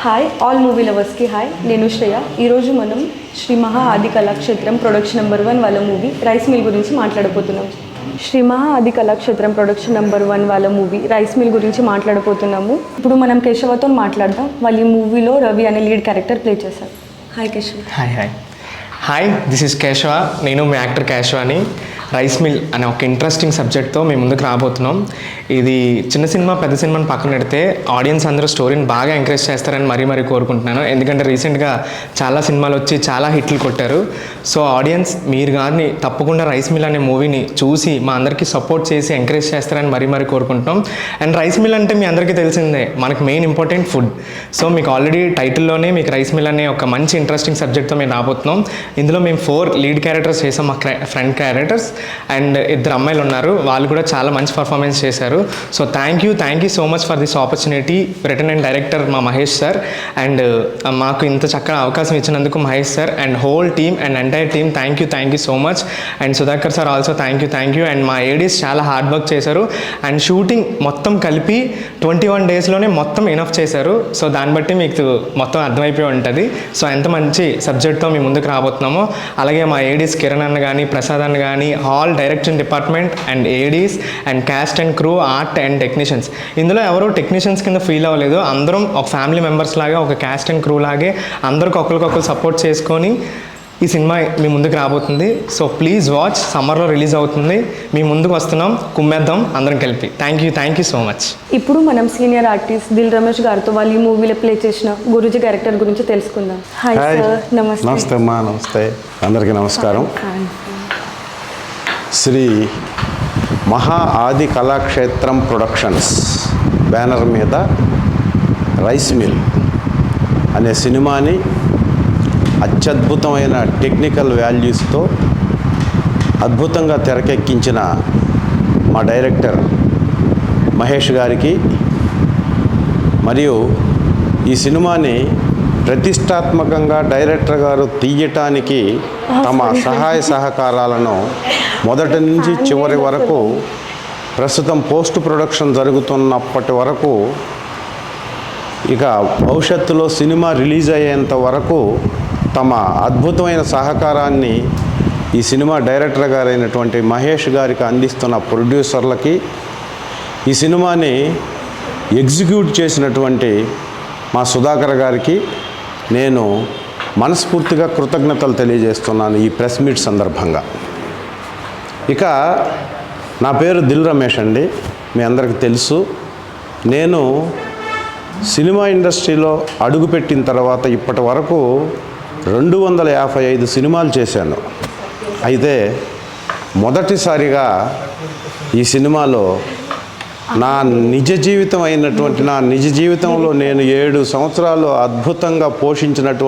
Hi all movie లవర్స్కి hi, నేను శ్రేయ. ఈరోజు మనం శ్రీ మహా ఆది కళాక్షేత్రం ప్రొడక్షన్ నెంబర్ 1 వాళ్ళ మూవీ రైస్ మిల్ గురించి మాట్లాడబోతున్నాం. శ్రీ మహా ఆది కళాక్షేత్రం ప్రొడక్షన్ నెంబర్ 1 వాళ్ళ మూవీ రైస్ మిల్ గురించి మాట్లాడబోతున్నాము. ఇప్పుడు మనం కేశవతో మాట్లాడదాం. వాళ్ళు ఈ మూవీలో రవి అనే లీడ్ క్యారెక్టర్ ప్లే చేశారు. Hi Keshava. Hi this is Keshava. నేను మీ యాక్టర్ కేశవాని. రైస్ మిల్ అనే ఒక ఇంట్రెస్టింగ్ సబ్జెక్ట్తో మేము ముందుకు రాబోతున్నాం. ఇది చిన్న సినిమా పెద్ద సినిమాని పక్కన పెడితే ఆడియన్స్ అందరూ స్టోరీని బాగా ఎంకరేజ్ చేస్తారని మరీ కోరుకుంటున్నాను. ఎందుకంటే రీసెంట్గా చాలా సినిమాలు వచ్చి చాలా హిట్లు కొట్టారు. సో ఆడియన్స్ మీరు కానీ తప్పకుండా రైస్ మిల్ అనే మూవీని చూసి మా అందరికీ సపోర్ట్ చేసి ఎంకరేజ్ చేస్తారని మరీ కోరుకుంటున్నాం. అండ్ రైస్ మిల్ అంటే మీ అందరికీ తెలిసిందే, మనకు మెయిన్ ఇంపార్టెంట్ ఫుడ్. సో మీకు ఆల్రెడీ టైటిల్లోనే మీకు రైస్ మిల్ అనే ఒక మంచి ఇంట్రెస్టింగ్ సబ్జెక్ట్తో మేము రాబోతున్నాం. ఇందులో మేము 4 లీడ్ క్యారెక్టర్స్ చేసాం, మా ఫ్రెండ్ క్యారెక్టర్స్. అండ్ 2 అమ్మాయిలు ఉన్నారు, వాళ్ళు కూడా చాలా మంచి పర్ఫార్మెన్స్ చేశారు. So thank you so much for this opportunity. Return and director మా మహేష్ సార్. అండ్ మాకు ఇంత చక్కగా అవకాశం ఇచ్చినందుకు Mahesh sir and whole team and entire team thank you so much. And Sudhakar sir also thank you. And మా Aedes చాలా hard work చేశారు. And shooting మొత్తం కలిపి 21 డేస్లోనే మొత్తం ఇనఫ్ చేశారు. సో దాన్ని బట్టి మీకు మొత్తం అర్థమైపోయి ఉంటుంది. సో ఎంత మంచి సబ్జెక్ట్తో మేము ముందుకు రాబోతున్నామో. అలాగే మా ఏడీస్ కిరణ్ అన్న కానీ ప్రసాద్ అన్న కానీ all direction department and Aedes and caste and crew art and technicians. ఇందులో ఎవరు టెక్నీషియన్స్ కింద ఫీల్ అవ్వలేదు. అందరం ఒక ఫ్యామిలీ మెంబర్స్ లాగా, ఒక క్యాస్ట్ అండ్ క్రూ లాగే అందరికి ఒకరికొకరు సపోర్ట్ చేసుకొని ఈ సినిమా మీ ముందుకు రాబోతుంది. So please watch. సమ్మర్లో రిలీజ్ అవుతుంది. మీ ముందుకు వస్తున్నాం, కుమ్మేద్దాం అందరం కలిపి. Thank you so much. ఇప్పుడు మనం సీనియర్ ఆర్టిస్ట్ దిల్ రమేష్ గారితో వాళ్ళు ఈ మూవీలో ప్లే చేసిన గురూజీ క్యారెక్టర్ గురించి తెలుసుకుందాం. Hi sir. నమస్తే అమ్మా. నమస్తే అందరికీ నమస్కారం. శ్రీ మహా ఆది కళాక్షేత్రం ప్రొడక్షన్స్ బ్యానర్ మీద రైస్ మిల్ అనే సినిమాని అత్యద్భుతమైన టెక్నికల్ వాల్యూస్తో అద్భుతంగా తెరకెక్కించిన మా డైరెక్టర్ మహేష్ గారికి, మరియు ఈ సినిమాని ప్రతిష్టాత్మకంగా డైరెక్టర్ గారు తీయటానికి తమ సహాయ సహకారాలను మొదటి నుంచి చివరి వరకు, ప్రస్తుతం పోస్ట్ ప్రొడక్షన్ జరుగుతున్నప్పటి వరకు, ఇక భవిష్యత్తులో సినిమా రిలీజ్ అయ్యేంత వరకు తమ అద్భుతమైన సహకారాన్ని ఈ సినిమా డైరెక్టర్ గారైనటువంటి మహేష్ గారికి అందిస్తున్న ప్రొడ్యూసర్లకి, ఈ సినిమాని ఎగ్జిక్యూట్ చేసినటువంటి మా సుధాకర్ గారికి నేను మనస్ఫూర్తిగా కృతజ్ఞతలు తెలియజేస్తున్నాను ఈ ప్రెస్ మీట్ సందర్భంగా. ఇక నా పేరు దిల్ రమేష్ అండి. మీ అందరికీ తెలుసు. నేను సినిమా ఇండస్ట్రీలో అడుగుపెట్టిన తర్వాత ఇప్పటి వరకు 255 సినిమాలు చేశాను. అయితే మొదటిసారిగా ఈ సినిమాలో నా నిజ జీవితంలో నేను 7 సంవత్సరాలు అద్భుతంగా పోషించినటువంటి